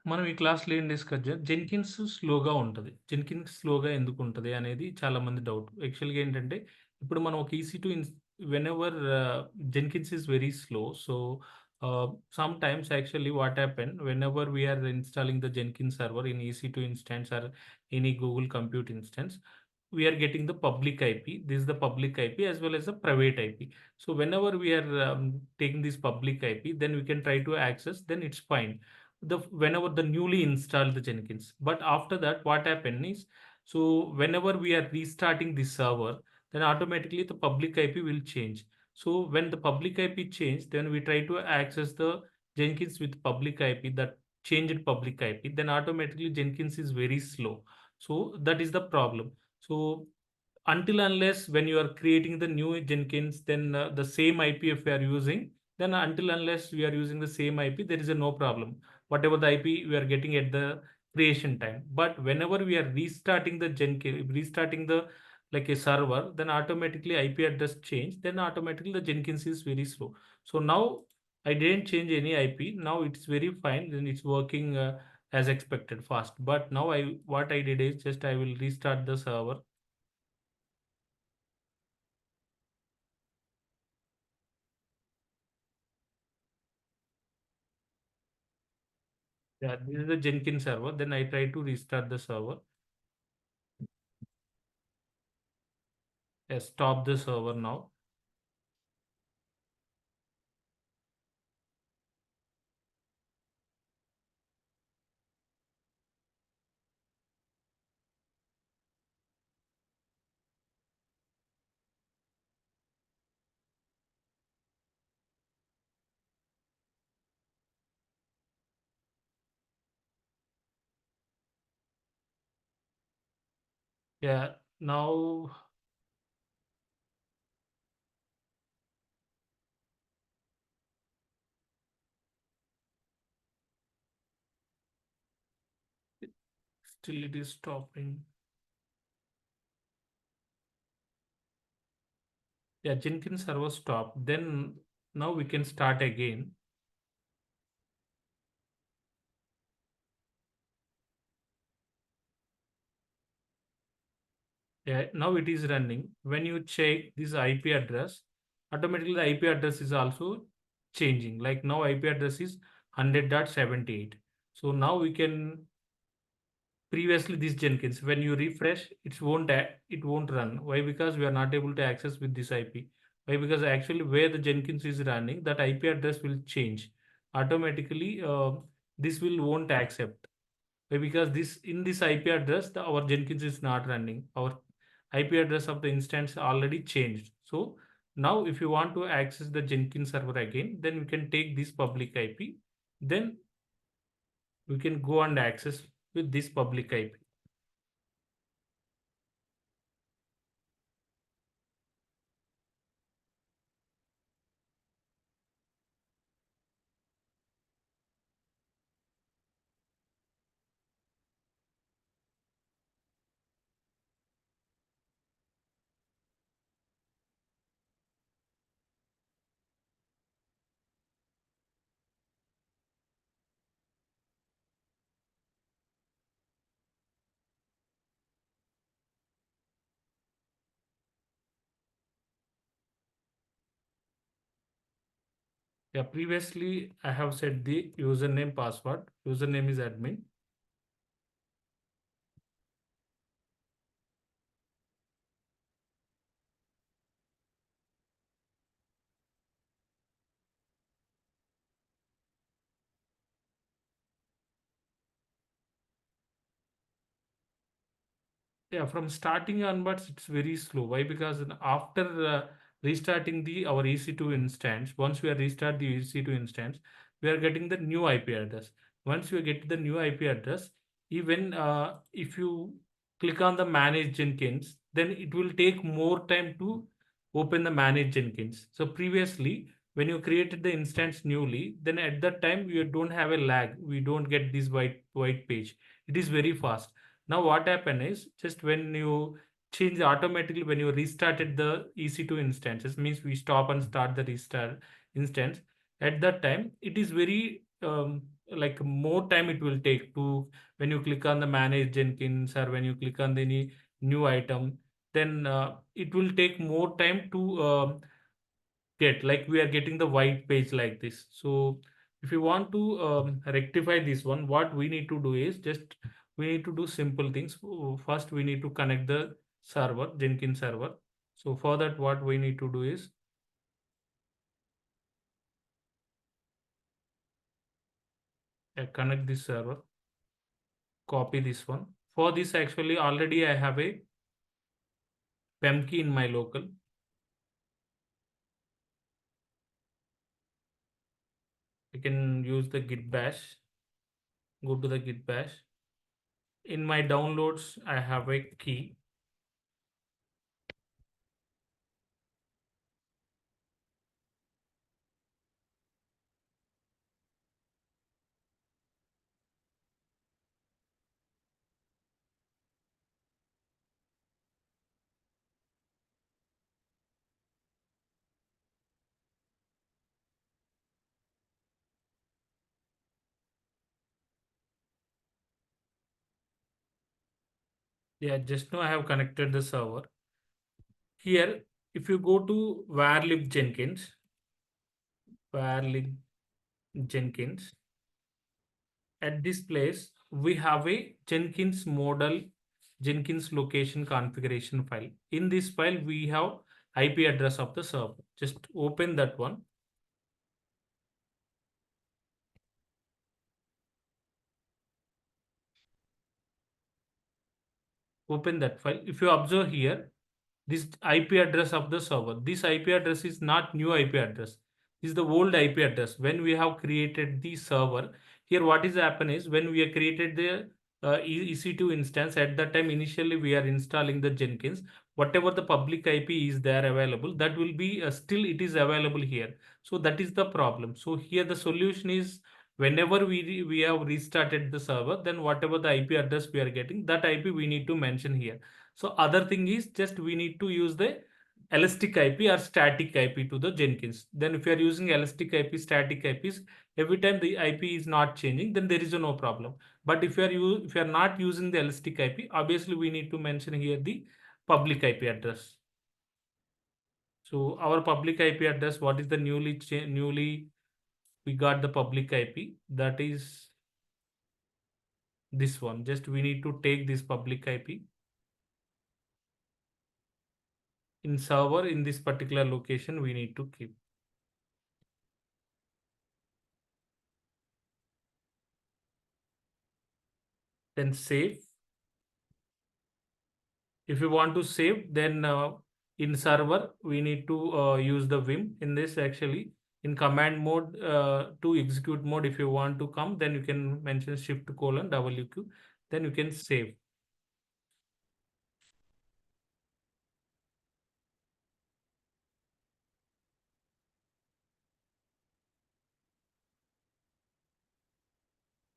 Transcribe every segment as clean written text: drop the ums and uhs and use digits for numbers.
మనం ఈ క్లాస్‌లో ఏం డిస్కస్ జెన్కిన్స్ స్లోగా ఉంటది. జెన్కిన్స్ స్లోగా ఎందుకుంటది అనేది చాలా మంది డౌట్. యాక్చువల్‌గా ఏంటంటే, ఇప్పుడు మనం ఒక EC two whenever Jenkins is very slow. So, sometimes actually what happen whenever we are installing the Jenkins server in EC two instance or any Google compute instance, we are getting the public IP. This is the public IP as well as the private IP. So whenever we are taking this public IP, then we can try to access, then it's fine. Whenever the newly installed the Jenkins. But after that, what happens is, so whenever we are restarting the server, then automatically the public IP will change. So when the public IP change, then we try to access the Jenkins with public IP, that changed public IP, then automatically Jenkins is very slow. So that is the problem. So until unless when you are creating the new Jenkins, then the same IP if we are using, then until unless we are using the same IP, there is a no problem. Whatever the IP we are getting at the creation time. But whenever we are restarting the Jenkins, restarting the like a server, then automatically IP address change. Then automatically the Jenkins is very slow. So now I didn't change any IP. Now it's very fine. Then it's working as expected fast. But now I what I did is just I will restart the server. Yeah, this is the Jenkins server. Then I try to restart the server. Yes, stop the server now. Yeah, now still it is stopping. Yeah, Jenkins server stopped. Then now we can start again. Yeah, now it is running. When you check this IP address, automatically the IP address is also changing. Like now IP address is 100.78. So now we can previously this Jenkins, when you refresh, it won't run. Why? Because we are not able to access with this IP. Why? Because actually where the Jenkins is running, that IP address will change automatically. This will won't accept. Why? Because this in this IP address our Jenkins is not running. Our IP address of the instance already changed. So now if you want to access the Jenkins server again, then we can take this public IP, then we can go and access with this public IP. Yeah, previously I have set the username password. Username is admin. Yeah, from starting onwards, it's very slow. Why? Because after restarting the our EC2 instance, once we are restart the EC2 instance, we are getting the new IP address. Once you get the new IP address, even if you click on the manage Jenkins, then it will take more time to open the manage Jenkins. So previously, when you created the instance newly, then at that time you don't have a lag. We don't get this white page. It is very fast. Now what happened is just when you change automatically when you restarted the EC2 instances, means we stop and start the restart instance. At that time, it is very like more time it will take to, when you click on the manage Jenkins or when you click on the any new item, then it will take more time to get, like we are getting the white page like this. So if you want to rectify this one, what we need to do is just we need to do simple things. First we need to connect the server, Jenkins server. So for that, what we need to do is connect this server, copy this one. For this, actually already I have a pem key in my local. I can use the git bash. Go to the git bash. In my downloads, I have a key. Yeah, just now I have connected the server. Here, if you go to varlib varlib Jenkins, at this place, we have a Jenkins model, Jenkins location configuration file. In this file, we have IP address of the server. Just open that one. Open that file. If you observe here, this IP address of the server, this IP address is not new IP address. This is the old IP address. When we have created the server, here what is happen is when we have created the EC2 instance, at that time initially we are installing the Jenkins. Whatever the public IP is there available, that will be still it is available here. So that is the problem. So here the solution is, whenever we have restarted the server, then whatever the IP address we are getting, that IP we need to mention here. So other thing is just we need to use the elastic IP or static IP to the Jenkins. Then if you are using elastic IP, static IPs, every time the IP is not changing, then there is no problem. But if you are not using the elastic IP, obviously we need to mention here the public IP address. So our public IP address, what is the newly we got the public IP, that is this one. Just we need to take this public IP in server in this particular location we need to keep. Then save. If you want to save, then in server we need to use the vim. In this, actually in command mode, to execute mode, if you want to come, then you can mention shift colon wq, then you can save.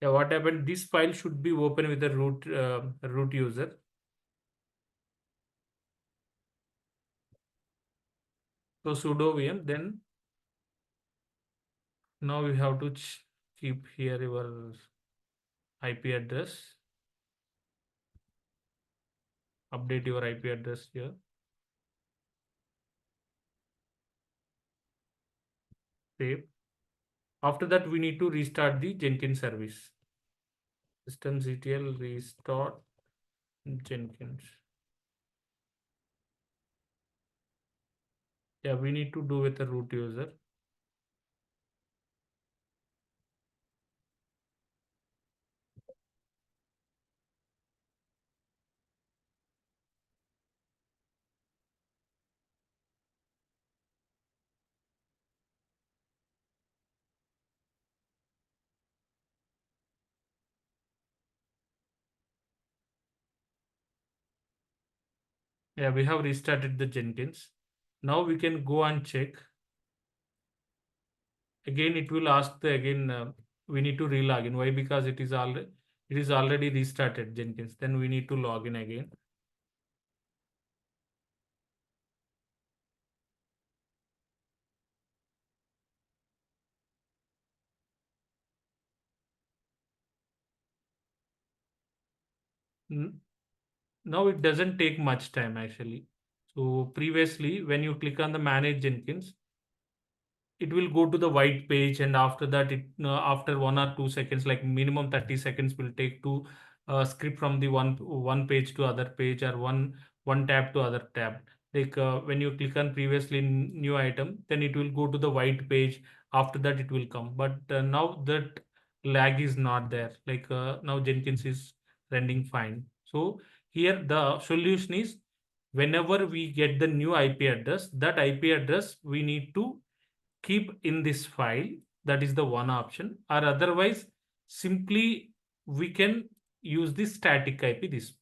Yeah, what happened, this file should be open with the root user. So sudo vm, then now you have to keep here your IP address, update your IP address here, save. After that, we need to restart the Jenkins service. Systemctl restart Jenkins. Yeah, we need to do with the root user. Yeah, we have restarted the Jenkins. Now we can go and check. Again, it will ask the again. We need to relog in. Why? Because it is already restarted Jenkins. Then we need to log in again. N- Now it doesn't take much time actually. So previously, when you click on the manage Jenkins, it will go to the white page, and after that it after 1 or 2 seconds, like minimum 30 seconds will take to script from the one page to other page, or one tab to other tab. Like when you click on previously new item, then it will go to the white page. After that it will come, but now that lag is not there. Like now Jenkins is rendering fine. So here the solution is, whenever we get the new IP address, that IP address we need to keep in this file. That is the one option, or otherwise simply we can use the static IP, this